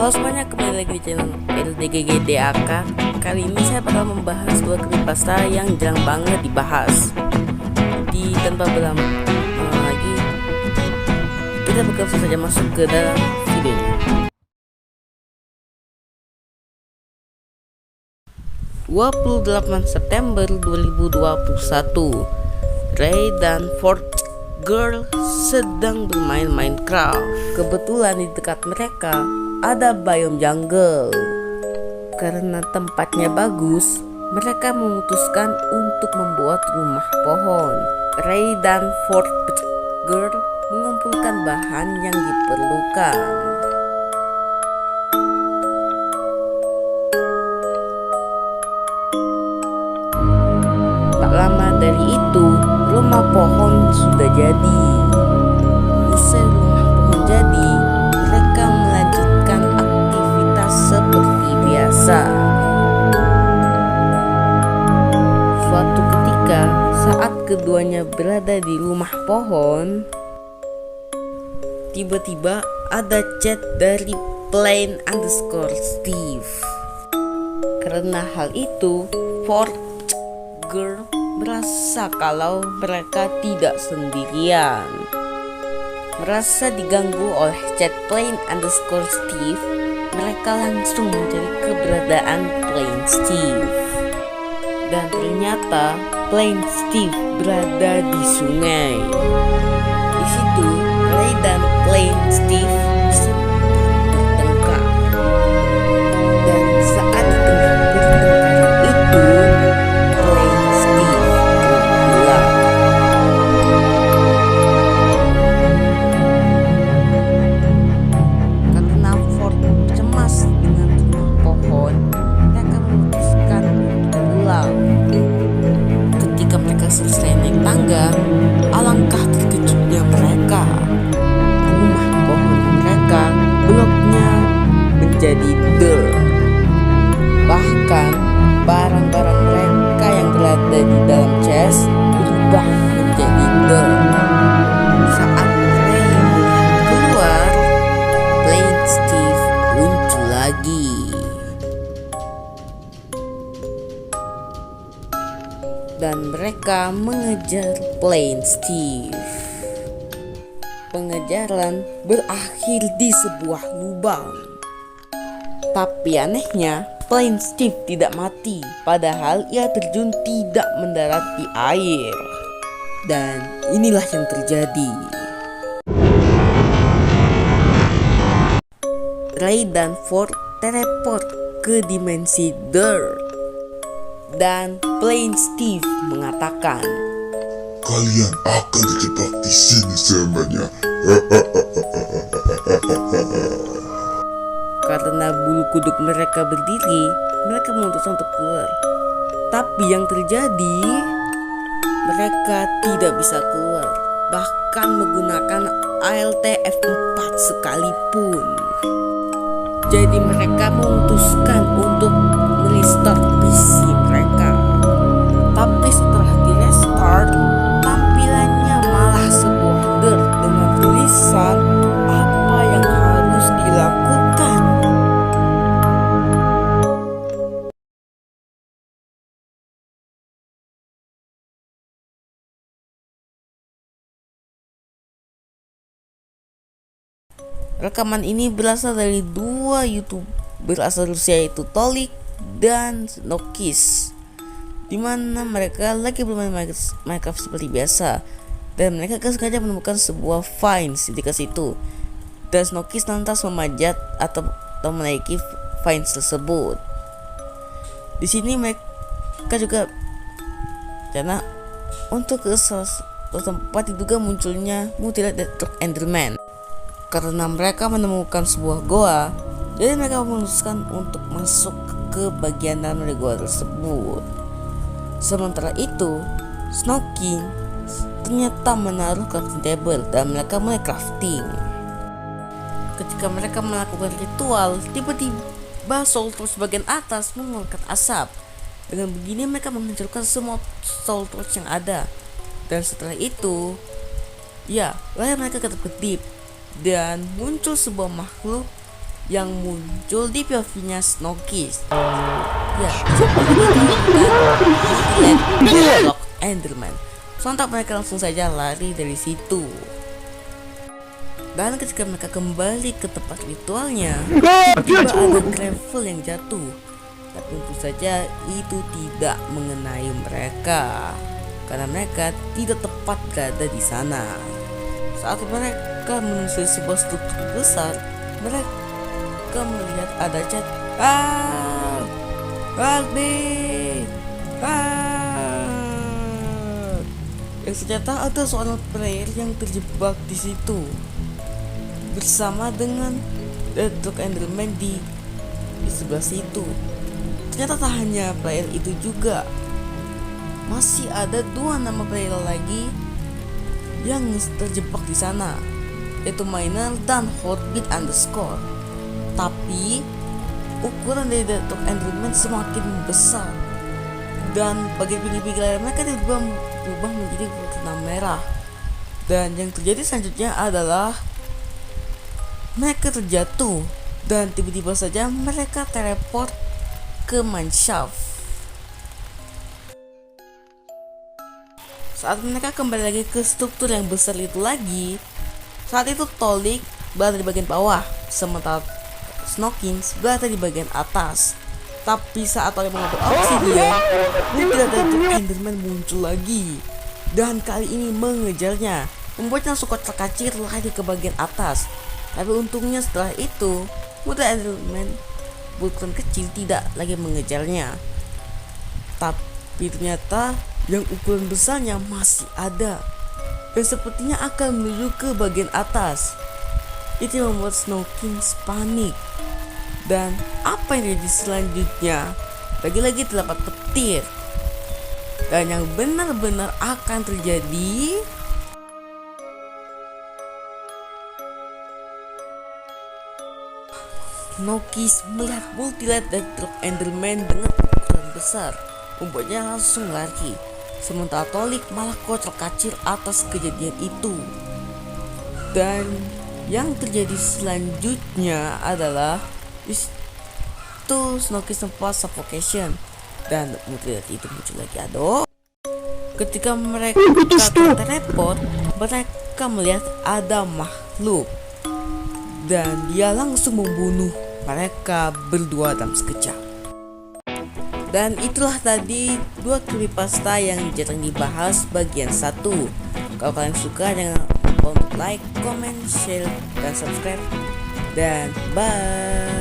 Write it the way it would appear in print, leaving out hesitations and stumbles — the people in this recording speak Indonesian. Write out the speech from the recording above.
Halo semuanya, kembali lagi di channel LDGGDAK. Kali ini saya bakal membahas dua creepypasta yang jarang banget dibahas. Jadi tanpa berlama lagi, kita bakal langsung saja masuk ke dalam videonya. 28 September 2021, Ray dan Fort Girl sedang bermain Minecraft. Kebetulan di dekat mereka ada biome jungle. Karena tempatnya bagus, mereka memutuskan untuk membuat rumah pohon. Ray dan Fort Girl mengumpulkan bahan yang diperlukan. Tak lama dari itu, rumah pohon sudah jadi. Usai rumah pohon jadi, mereka melanjutkan aktivitas seperti biasa. Suatu ketika, saat keduanya berada di rumah pohon, tiba-tiba ada chat dari Plain_Steve. Karena hal itu, Fort Girl merasa kalau mereka tidak sendirian. Merasa diganggu oleh chat Plain_Steve, mereka langsung mencari keberadaan Plain_Steve. Dan ternyata Plain_Steve berada di sungai. Di situ Ray dan Plain_Steve sempat bertengkar. Dan saat di tengah pertengkaran itu, Plain_Steve pulang. Karena Fort cemas dengan rumah pohon, mereka memutuskan untuk pulang. Ketika mereka selesai naik tangga, alangkah terkejutnya mereka. Rumah pohon mereka, bloknya menjadi dirt. Bahkan barang-barang mereka yang berada di dalam chest berubah menjadi dirt. Saat Ray melihat keluar, Plain_Steve muncul lagi. Dan mereka mengejar Plain_Steve. Pengejaran berakhir di sebuah lubang. Tapi anehnya, Plain_Steve tidak mati, padahal ia terjun tidak mendarat di air. Dan inilah yang terjadi. Ray dan Fort teleport ke dimensi dirt. Dan Plain_Steve mengatakan, "Kalian akan terjebak di sini selamanya." Karena bulu kuduk mereka berdiri, mereka memutuskan untuk keluar. Tapi yang terjadi, mereka tidak bisa keluar, bahkan menggunakan ALT F4 sekalipun. Jadi mereka memutuskan untuk merestart PC mereka. Tapi setelah di restart, tampilannya malah sebuah dirt dengan tulisan apa yang harus dilakukan. Rekaman ini berasal dari dua YouTuber asal Rusia, yaitu Tolik dan Snokis, dimana mereka lagi bermain Minecraft seperti biasa, dan mereka sengaja menemukan sebuah finds di dekat situ. Dan Snokis lantas memajat atau menaiki finds tersebut. Di sini mereka juga karena untuk ke tempat diduga munculnya mutilated Enderman. Karena mereka menemukan sebuah goa, jadi mereka memutuskan untuk masuk ke bagian dalam dari goa tersebut. Sementara itu, Snowking ternyata menaruh crafting table dan mereka mulai crafting. Ketika mereka melakukan ritual, tiba-tiba soul torch bagian atas mengeluarkan asap. Dengan begini mereka menghancurkan semua soul torch yang ada. Dan setelah itu, ya, layar mereka kedip-kedip dan muncul sebuah makhluk yang muncul di POV-nya Snowkiss. Ya, bukan Enderman. Sontak mereka langsung saja lari dari situ. Dan ketika mereka kembali ke tempat ritualnya, tiba ada gravel yang jatuh. Tapi tentu saja itu tidak mengenai mereka, karena mereka tidak tepat berada di sana. Saat mereka menelusuri sebuah struktur besar, mereka melihat ada chat. Aldi! Yang ternyata ada seorang player yang terjebak di situ bersama dengan Deadlock Enderman di sebelah situ. Ternyata tak hanya player itu juga, masih ada 2 nama player lagi yang terjebak di sana, yaitu Miner dan Hotbit underscore. Tapi ukuran dari Deadlock Enderman semakin besar, dan bagian pinggir-pinggir layar mereka berubah menjadi warna merah. Dan yang terjadi selanjutnya adalah mereka terjatuh, dan tiba-tiba saja mereka teleport ke mineshaft. Saat mereka kembali lagi ke struktur yang besar itu lagi, saat itu Tolik berada di bagian bawah, sementara Snowkiss berada di bagian atas. Tapi saat Tolik mengambil obsidian, tidak ada Enderman muncul lagi, dan kali ini mengejarnya, membuatnya langsung kocar-kacir lari ke bagian atas. Tapi untungnya setelah itu, mudah Enderman berukuran kecil tidak lagi mengejarnya. Tapi ternyata yang ukuran besarnya masih ada, dan sepertinya akan menuju ke bagian atas. Itu yang membuat Snowkiss panik. Dan apa yang terjadi selanjutnya? Lagi-lagi terdapat petir. Dan yang benar-benar akan terjadi, Snowkiss melihat multi-light Deadlock Enderman dengan ukuran besar, membuatnya langsung lari. Sementara Tolik malah kocar-kacir atas kejadian itu. Dan yang terjadi selanjutnya adalah itu Snowkiss sempat suffocation, dan multi-light itu muncul lagi. Ketika mereka teleport, mereka melihat ada makhluk, dan dia langsung membunuh mereka berdua dalam sekejap. Dan itulah tadi 2 creepypasta yang jarang dibahas bagian 1. Kalau kalian suka, jangan lupa untuk like, comment, share, dan subscribe. Dan bye.